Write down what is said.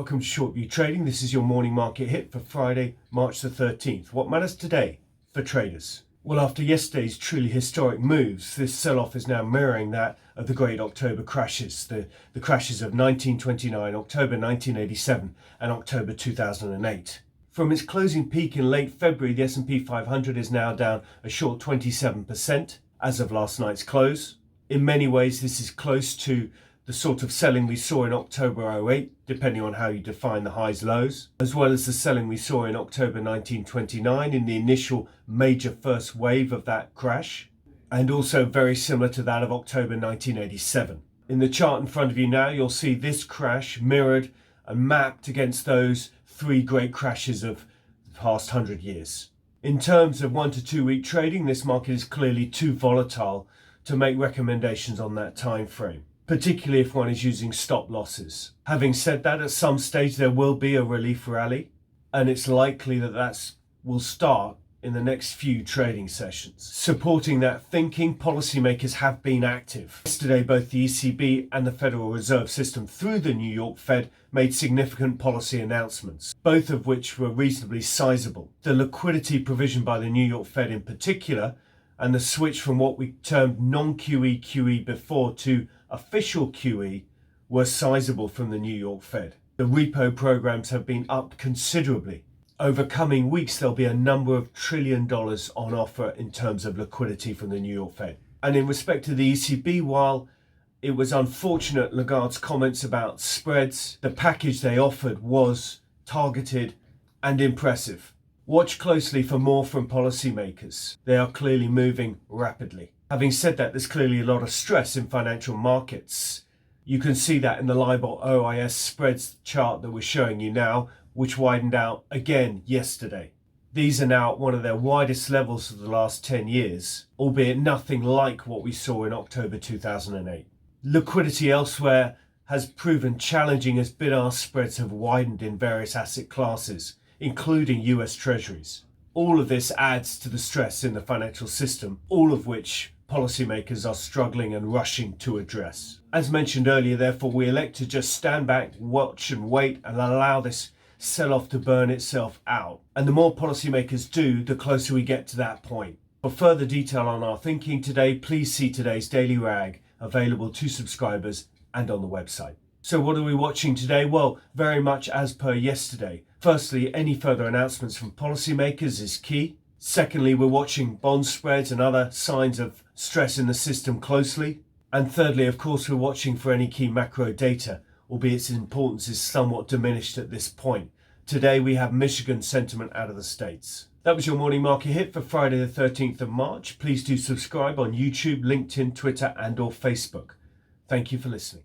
Welcome to Shortview Trading. This is your morning market hit for Friday, March the 13th. What matters today for traders? Well, after yesterday's truly historic moves, this sell-off is now mirroring that of the great October crashes, the crashes of 1929, October 1987 and October 2008. From its closing peak in late February, the S&P 500 is now down a short 27% as of last night's close. In many ways, this is close to the sort of selling we saw in October 08, depending on how you define the highs-lows, as well as the selling we saw in October 1929 in the initial major first wave of that crash, and also very similar to that of October 1987. In the chart in front of you now, you'll see this crash mirrored and mapped against those three great crashes of the past 100 years. In terms of 1 to 2 week trading, this market is clearly too volatile to make recommendations on that time frame, particularly if one is using stop losses. Having said that, at some stage there will be a relief rally, and it's likely that will start in the next few trading sessions. Supporting that thinking, policymakers have been active. Yesterday, both the ECB and the Federal Reserve System through the New York Fed made significant policy announcements, both of which were reasonably sizable. The liquidity provision by the New York Fed in particular, and the switch from what we termed non-QE QE before to official QE were sizable from the New York Fed. The repo programs have been up considerably. Over coming weeks, there'll be a number of $1 trillion on offer in terms of liquidity from the New York Fed. And in respect to the ECB, while it was unfortunate Lagarde's comments about spreads, the package they offered was targeted and impressive. Watch closely for more from policymakers. They are clearly moving rapidly. Having said that, there's clearly a lot of stress in financial markets. You can see that in the LIBOR OIS spreads chart that we're showing you now, which widened out again yesterday. These are now at one of their widest levels of the last 10 years, albeit nothing like what we saw in October 2008. Liquidity elsewhere has proven challenging as bid-ask spreads have widened in various asset classes, including US Treasuries. All of this adds to the stress in the financial system, all of which policymakers are struggling and rushing to address. As mentioned earlier, therefore, we elect to just stand back, watch and wait and allow this sell-off to burn itself out. And the more policymakers do, the closer we get to that point. For further detail on our thinking today, please see today's Daily Rag, available to subscribers and on the website. So what are we watching today? Well, very much as per yesterday. Firstly, any further announcements from policymakers is key. Secondly, we're watching bond spreads and other signs of stress in the system closely. And thirdly, of course, we're watching for any key macro data, albeit its importance is somewhat diminished at this point. Today, we have Michigan sentiment out of the States. That was your morning market hit for Friday the 13th of March. Please do subscribe on YouTube, LinkedIn, Twitter and or Facebook. Thank you for listening.